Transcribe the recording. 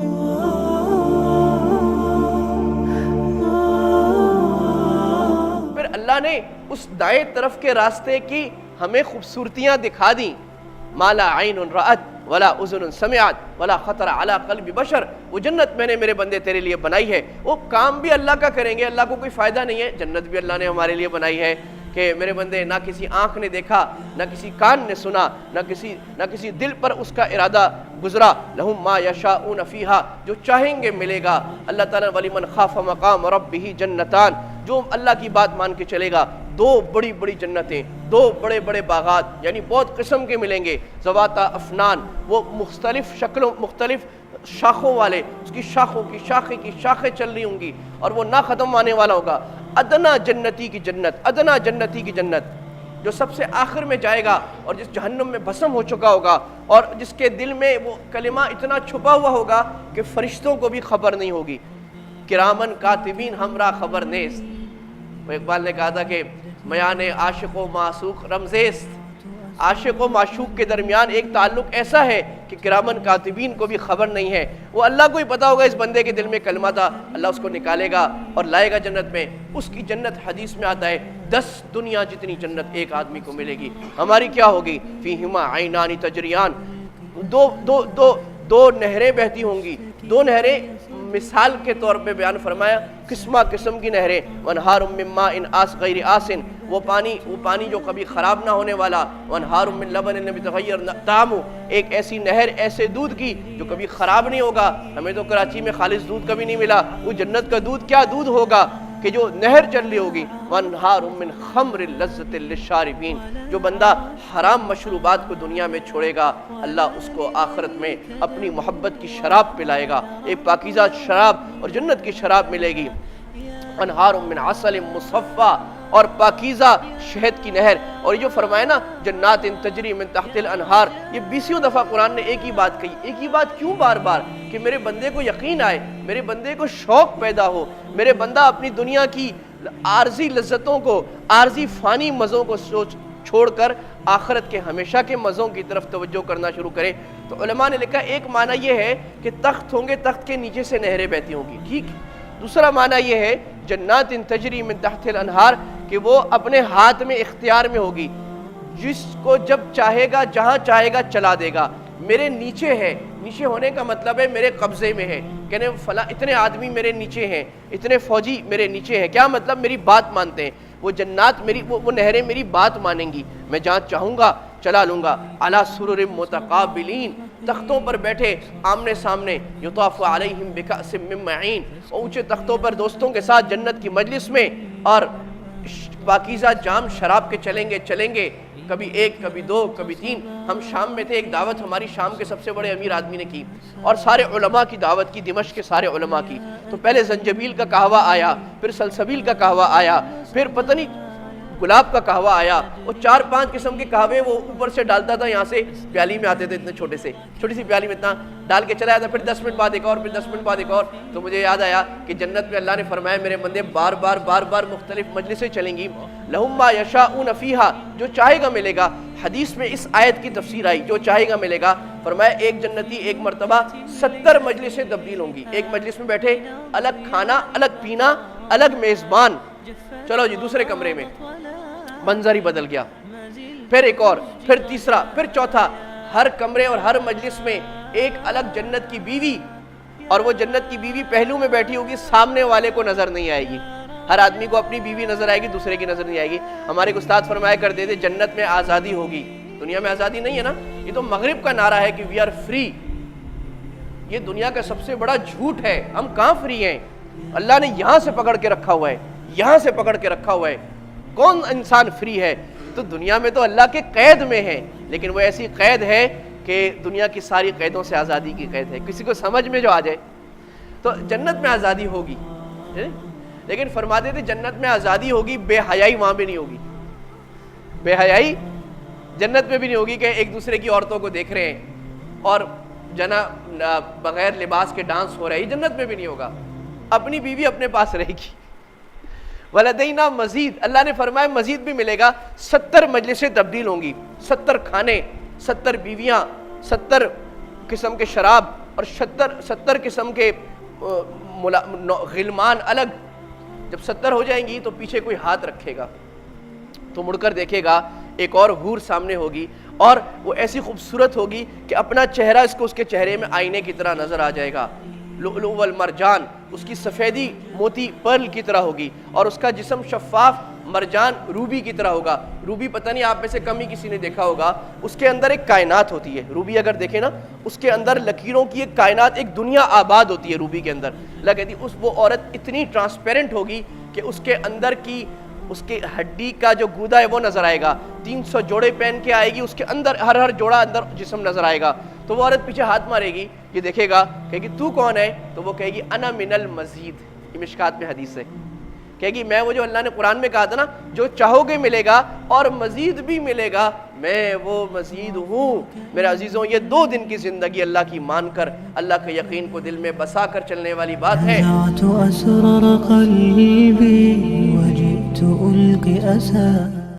پھر اللہ نے اس دائیں طرف کے راستے کی ہمیں خوبصورتیاں دکھا دیں، ما لا عین رأت ولا اذن سمعت ولا خطر علی قلب بشر. وہ جنت میں نے میرے بندے تیرے لیے بنائی ہے. وہ کام بھی اللہ کا کریں گے، اللہ کو کوئی فائدہ نہیں ہے. جنت بھی اللہ نے ہمارے لیے بنائی ہے کہ میرے بندے نہ کسی آنکھ نے دیکھا، نہ کسی کان نے سنا، نہ کسی دل پر اس کا ارادہ گزرا. لہم ما یشاؤون فیہا، جو چاہیں گے ملے گا. اللہ تعالیٰ ولیمن خاف مقام ربہ جنتان، جو اللہ کی بات مان کے چلے گا دو بڑی بڑی جنتیں، دو بڑے بڑے باغات، یعنی بہت قسم کے ملیں گے. ذواتا افنان، وہ مختلف شکلوں مختلف شاخوں والے، اس کی شاخوں کی شاخیں چل رہی ہوں گی اور وہ نہ ختم آنے والا ہوگا. ادنا جنتی کی جنت، ادنا جنتی کی جنت جو سب سے آخر میں جائے گا اور جس جہنم میں بھسم ہو چکا ہوگا اور جس کے دل میں وہ کلمہ اتنا چھپا ہوا ہوگا کہ فرشتوں کو بھی خبر نہیں ہوگی. کرامن کاتبین ہمراہ خبر نیست. وہ اقبال نے کہا تھا کہ میان عاشق و معشوق رمزیست، عاشق و معشوق کے درمیان ایک تعلق ایسا ہے کہ کرامن کاتبین کو بھی خبر نہیں ہے. وہ اللہ کو ہی پتا ہوگا اس بندے کے دل میں کلمہ تھا، اللہ اس کو نکالے گا اور لائے گا جنت میں. اس کی جنت حدیث میں آتا ہے 10 دنیا جتنی جنت ایک آدمی کو ملے گی. ہماری کیا ہوگی؟ فیہما عینان تجریان، دو نہریں بہتی ہوں گی. دو نہریں مثال کے طور پہ بیان فرمایا، قسمہ قسم کی نہریں. وانہار من ماء غیر آسن، وہ پانی جو کبھی خراب نہ ہونے والا. وانہار من لبن لم یتغیر طعمہ، ایک ایسی نہر ایسے دودھ کی جو کبھی خراب نہیں ہوگا. ہمیں تو کراچی میں خالص دودھ کبھی نہیں ملا، وہ جنت کا دودھ کیا دودھ ہوگا کہ جو نہر چل رہی ہوگی. وانہار من خمر لذۃ للشاربین، جو بندہ حرام مشروبات کو دنیا میں چھوڑے گا اللہ اس کو آخرت میں اپنی محبت کی شراب پلائے گا، ایک پاکیزہ شراب اور جنت کی شراب ملے گی. انہار من عسل مصفا، اور پاکیزہ شہد کی نہر. اور یہ جو فرمایا نا جنات تجری من تحت الانہار، یہ 20 دفعہ قرآن نے ایک ہی بات کہی. ایک ہی بات کیوں بار بار؟ کہ میرے بندے کو یقین آئے، میرے بندے کو شوق پیدا ہو، میرے بندہ اپنی دنیا کی عارضی لذتوں کو، عارضی فانی مزوں کو چھوڑ کر آخرت کے ہمیشہ کے مزوں کی طرف توجہ کرنا شروع کرے. تو علماء نے لکھا ایک معنی یہ ہے کہ تخت ہوں گے، تخت کے نیچے سے نہریں بہتی ہوں گی، ٹھیک. دوسرا معنی یہ ہے جنات تجری من تحت الانہار، کہ وہ اپنے ہاتھ میں اختیار میں ہوگی، جس کو جب چاہے گا جہاں چاہے گا چلا دے گا. میرے نیچے ہے، نیچے ہونے کا مطلب ہے میرے قبضے میں ہے. کہنے فلاں اتنے آدمی میرے نیچے ہیں، اتنے فوجی میرے نیچے ہیں. کیا مطلب؟ میری بات مانتے ہیں. وہ جنات میری وہ نہریں میری بات مانیں گی، میں جہاں چاہوں گا چلا لوں گا. علی سرر متقابلین، تختوں پر بیٹھے آمنے سامنے. یطاف علیہم بکأس من معین، اونچے تختوں پر دوستوں کے ساتھ جنت کی مجلس میں، اور پاکیزہ جام شراب کے چلیں گے. کبھی ایک، کبھی دو، کبھی 3. ہم شام میں تھے، ایک دعوت ہماری شام کے سب سے بڑے امیر آدمی نے کی اور سارے علماء کی دعوت کی، دمشق کے سارے علماء کی. تو پہلے زنجبیل کا قہوہ آیا، پھر سلسبیل کا قہوہ آیا، پھر پتہ نہیں گلاب کا قہوہ آیا. وہ 4-5 قسم کے قہوے وہ اوپر سے ڈالتا تھا، یہاں سے پیالی میں آتے تھے، اتنے چھوٹی سی پیالی میں اتنا ڈال کے چلا جاتا. پھر 10 منٹ بعد ایک اور، پھر 10 منٹ بعد ایک اور. تو مجھے یاد آیا کہ جنت میں اللہ نے فرمایا میرے بندے بار بار مختلف مجلسیں چلیں گی. لہم ما یشاؤون فیہا، جو چاہے گا ملے گا. حدیث میں اس آیت کی تفسیر آئی، جو چاہے گا ملے گا. فرمایا ایک جنتی ایک مرتبہ 70 مجلسیں تبدیل ہوں گی. ایک مجلس میں بیٹھے، الگ کھانا، الگ پینا، الگ میزبان. چلو جی دوسرے کمرے میں، منظر ہی بدل گیا. پھر ایک اور، پھر تیسرا، پھر چوتھا. ہر کمرے اور ہر مجلس میں ایک الگ جنت کی بیوی، اور وہ جنت کی بیوی پہلو میں بیٹھی ہوگی، سامنے والے کو نظر نہیں آئے گی. ہر آدمی کو اپنی بیوی نظر آئے گی، دوسرے کی نظر نہیں آئے گی. ہمارے استاد فرمایا کرتے تھے جنت میں آزادی ہوگی، دنیا میں آزادی نہیں ہے نا. یہ تو مغرب کا نعرہ ہے کہ وی آر فری. یہ دنیا کا سب سے بڑا جھوٹ ہے. ہم کہاں فری ہیں؟ اللہ نے یہاں سے پکڑ کے رکھا ہوا ہے، یہاں سے پکڑ کے رکھا ہوا ہے. کون انسان فری ہے؟ تو دنیا میں تو اللہ کے قید میں ہے، لیکن وہ ایسی قید ہے کہ دنیا کی ساری قیدوں سے آزادی کی قید ہے. کسی کو سمجھ میں جو آ جائے تو جنت میں آزادی ہوگی، لیکن فرماتے تھے جنت میں آزادی ہوگی، بے حیائی وہاں بھی نہیں ہوگی. بے حیائی جنت میں بھی نہیں ہوگی کہ ایک دوسرے کی عورتوں کو دیکھ رہے ہیں اور بغیر لباس کے ڈانس ہو رہا ہے. یہ جنت میں بھی نہیں ہوگا. اپنی بیوی اپنے پاس رہے گی. ولدینا مزید، اللہ نے فرمایا مزید بھی ملے گا. 70 مجلسیں تبدیل ہوں گی، 70 کھانے، 70 بیویاں، 70 قسم کے شراب. اور 70 قسم کے غلمان الگ. جب 70 ہو جائیں گی تو پیچھے کوئی ہاتھ رکھے گا تو مڑ کر دیکھے گا ایک اور حور سامنے ہوگی, اور وہ ایسی خوبصورت ہوگی کہ اپنا چہرہ اس کو اس کے چہرے میں آئینے کی طرح نظر آ جائے گا. لؤلؤ والمرجان, اس کی سفیدی موتی پرل کی طرح ہوگی, اور اس کا جسم شفاف مرجان روبی کی طرح ہوگا. روبی پتہ نہیں آپ میں سے کم ہی کسی نے دیکھا ہوگا, اس کے اندر ایک کائنات ہوتی ہے. روبی اگر دیکھیں نا, اس کے اندر لکیروں کی ایک کائنات, ایک دنیا آباد ہوتی ہے روبی کے اندر. اللہ کہتی وہ عورت اتنی ٹرانسپیرنٹ ہوگی کہ اس کے اندر کی اس کے ہڈی کا جو گودا ہے وہ نظر آئے گا. 300 جوڑے پہن کے آئے گی, اس کے اندر ہر جوڑا اندر جسم نظر آئے گا. تو وہ عورت پیچھے ہاتھ مارے گی, یہ دیکھے گا, کہے گی تو کون ہے؟ تو وہ کہے گی انا من المزید. یہ مشکات میں حدیث ہے, کہے گی میں وہ جو اللہ نے قرآن میں کہا تھا نا, جو چاہو گے ملے گا اور مزید بھی ملے گا, میں وہ مزید ہوں. میرے عزیزوں, یہ 2 دن کی زندگی اللہ کی مان کر اللہ کے یقین کو دل میں بسا کر چلنے والی بات ہے. اسرر قلبي وجئت ألقي أسى